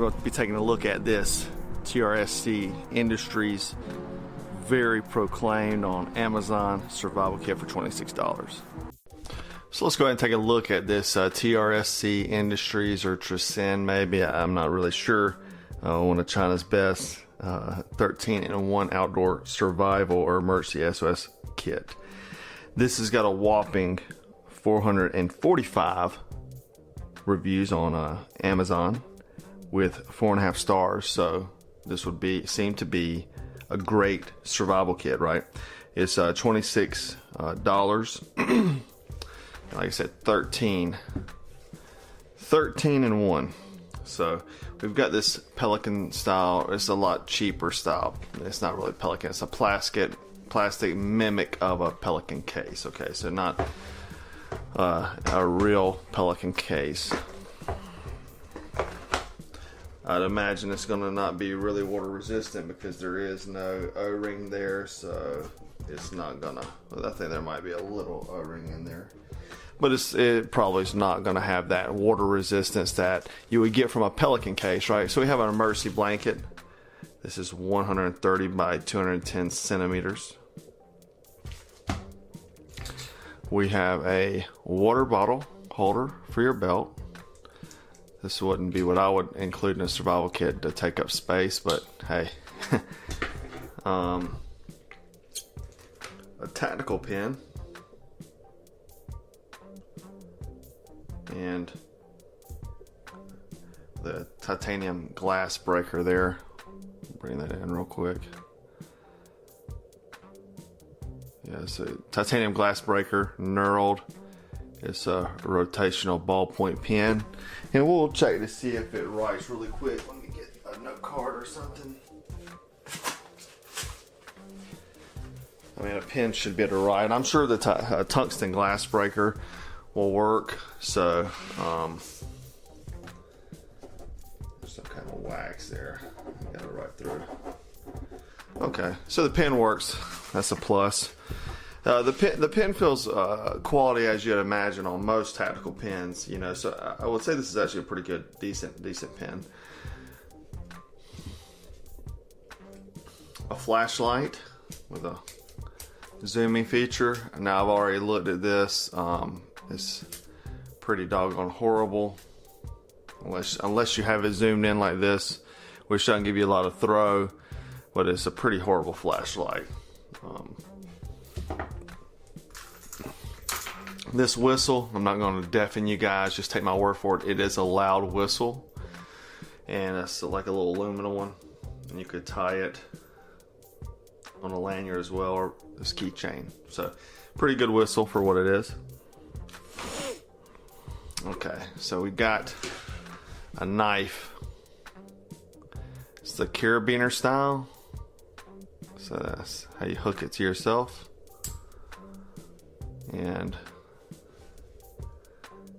We'll be taking a look at this TRSC Industries, very proclaimed on Amazon survival kit for $26. So let's go ahead and take a look at this TRSC Industries, or Trescend maybe, I'm not really sure. One of China's best 13-in-1 outdoor survival or emergency SOS kit. This has got a whopping 445 reviews on Amazon with 4.5 stars, so this would seem to be a great survival kit, right? It's $26. Like I said, 13 in one. So we've got this Pelican style. It's a lot cheaper style. It's not really Pelican. It's a plastic mimic of a Pelican case. Okay, so not a real Pelican case. I'd imagine it's going to not be really water resistant because there is no O-ring there, so it's not gonna. Well, I think there might be a little O-ring in there, but it probably is not going to have that water resistance that you would get from a Pelican case, right? So we have an emergency blanket. This is 130 by 210 centimeters. We have a water bottle holder for your belt. This wouldn't be what I would include in a survival kit to take up space, but hey. A tactical pen. And the titanium glass breaker there. Bring that in real quick. Yeah, so titanium glass breaker, knurled. It's a rotational ballpoint pen. And we'll check to see if it writes really quick. Let me get a note card or something. I mean, a pen should be able to write. I'm sure the tungsten glass breaker will work. So, there's some kind of wax there. I got to write through. Okay, so the pen works. That's a plus. The pen feels quality as you'd imagine on most tactical pens, you know. So I would say this is actually a pretty good, decent pen. A flashlight with a zooming feature. Now I've already looked at this. It's pretty doggone horrible, unless you have it zoomed in like this, which doesn't give you a lot of throw, but it's a pretty horrible flashlight. This whistle, I'm not going to deafen you guys, just take my word for it. It is a loud whistle, and it's like a little aluminum one, and you could tie it on a lanyard as well, or this keychain. So pretty good whistle for what it is. Okay, so we got a knife. It's the carabiner style, so that's how you hook it to yourself. And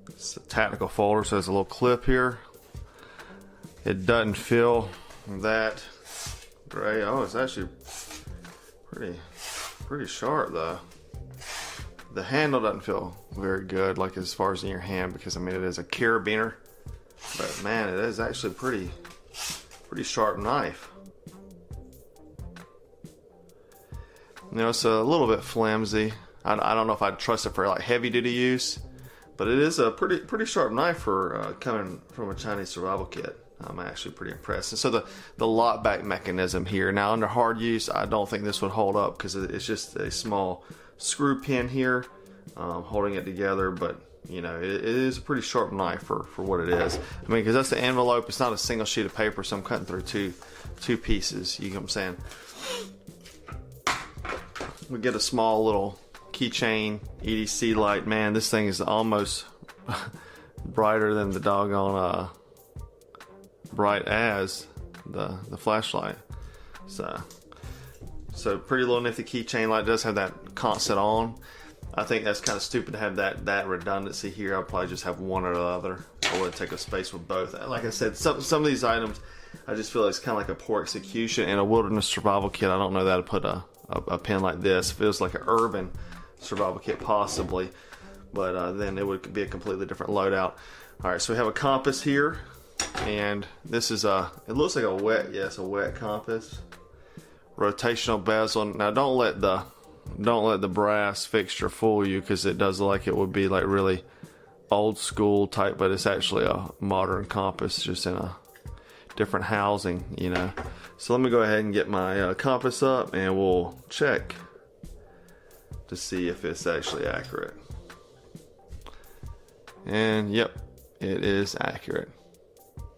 it's a tactical folder, so there's a little clip here. It doesn't feel that great. Oh, it's actually pretty sharp though. The handle doesn't feel very good, like as far as in your hand, because I mean it is a carabiner. But man, it is actually pretty sharp knife. You know, it's a little bit flimsy. I don't know if I'd trust it for like heavy duty use, but it is a pretty sharp knife for coming from a Chinese survival kit. I'm actually pretty impressed. And so the lock back mechanism here, now under hard use, I don't think this would hold up because it's just a small screw pin here holding it together, but you know, it is a pretty sharp knife for what it is. I mean, because that's the envelope, it's not a single sheet of paper, so I'm cutting through two pieces, you know what I'm saying? We get a small little keychain EDC light. Man, this thing is almost brighter than the doggone bright as the flashlight. So pretty little nifty keychain light. It does have that constant on. I think that's kind of stupid to have that redundancy here. I'll probably just have one or the other. I wouldn't take up space with both. Like I said, some of these items, I just feel like it's kind of like a poor execution. In a wilderness survival kit, I don't know that to put a pen like this. It feels like an urban survival kit possibly, but then it would be a completely different loadout. All right, so we have a compass here. And this is it looks like a wet compass. Rotational bezel. Now don't let the brass fixture fool you, because it does look like it would be like really old school type, but it's actually a modern compass, just in a different housing, you know. So let me go ahead and get my compass up, and we'll check to see if it's actually accurate. And yep, it is accurate.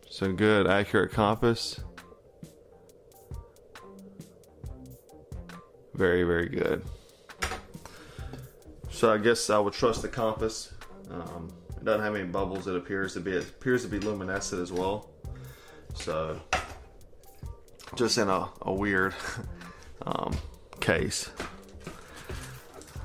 So good, accurate compass. Very, very good. So I guess I would trust the compass. It doesn't have any bubbles. It appears to be luminescent as well. So just in a weird case.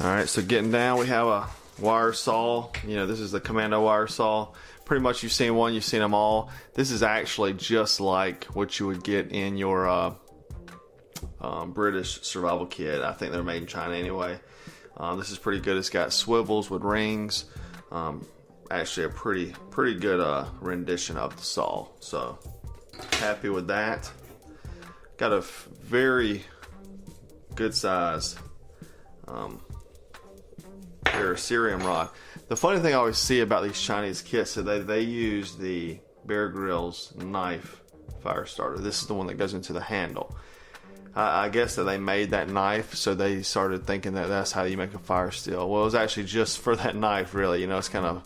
All right, so getting down, we have a wire saw. You know, this is the Commando wire saw. Pretty much you've seen one, you've seen them all. This is actually just like what you would get in your British survival kit. I think they're made in China anyway. This is pretty good. It's got swivels with rings. Actually a pretty good rendition of the saw. So happy with that. Got a very good size Cerium rod. The funny thing I always see about these Chinese kits is that they use the Bear Grylls knife fire starter. This is the one that goes into the handle. I guess that they made that knife, so they started thinking that that's how you make a fire steel. Well, it was actually just for that knife, really. You know, it's kind of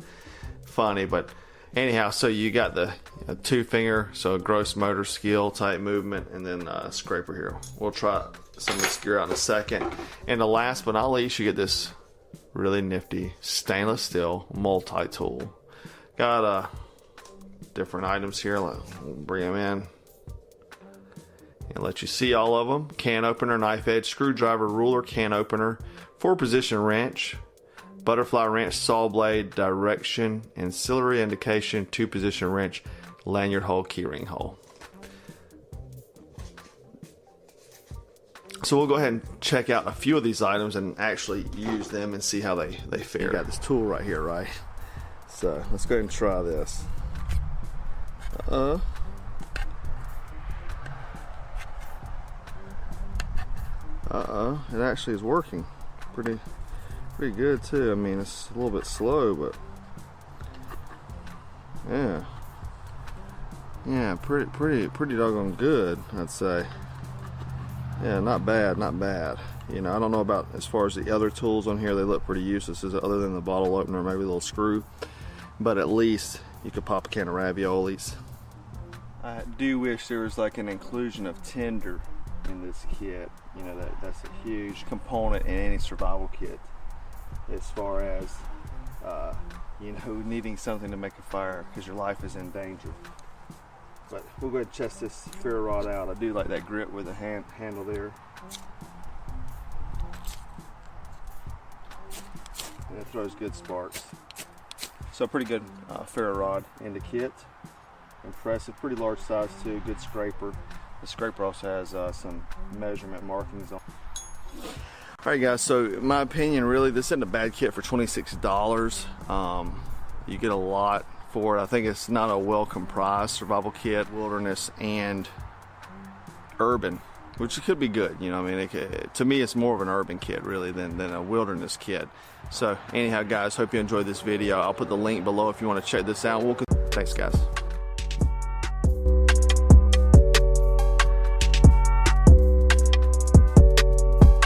funny, but anyhow, so you got the two finger, so a gross motor skill type movement, and then a scraper here. We'll try some of this gear out in a second. And the last but not least, you get this really nifty stainless steel multi-tool. Got different items here. We'll bring them in and let you see all of them. Can opener, knife edge, screwdriver, ruler, can opener, 4-position wrench, butterfly wrench, saw blade, direction, ancillary indication, 2-position wrench, lanyard hole, keyring hole. So we'll go ahead and check out a few of these items and actually use them and see how they fare. You got this tool right here, right? So let's go ahead and try this. It actually is working pretty good too. I mean, it's a little bit slow, but yeah, pretty doggone good, I'd say. Yeah, not bad. You know, I don't know about as far as the other tools on here. They look pretty useless, other than the bottle opener, maybe a little screw. But at least you could pop a can of raviolis. I do wish there was like an inclusion of tinder in this kit. You know, that's a huge component in any survival kit, as far as you know, needing something to make a fire because your life is in danger. But we'll go ahead and test this ferro rod out. I do like that grip with the handle there. And it throws good sparks. So pretty good ferro rod in the kit. Impressive, pretty large size too, good scraper. The scraper also has some measurement markings on. Alright guys, so in my opinion, really this isn't a bad kit for $26. You get a lot for it. I think it's not a well comprised survival kit, wilderness and urban, which could be good. You know, I mean, to me it's more of an urban kit really than a wilderness kit. So anyhow guys, hope you enjoyed this video. I'll put the link below if you want to check this out. Thanks guys.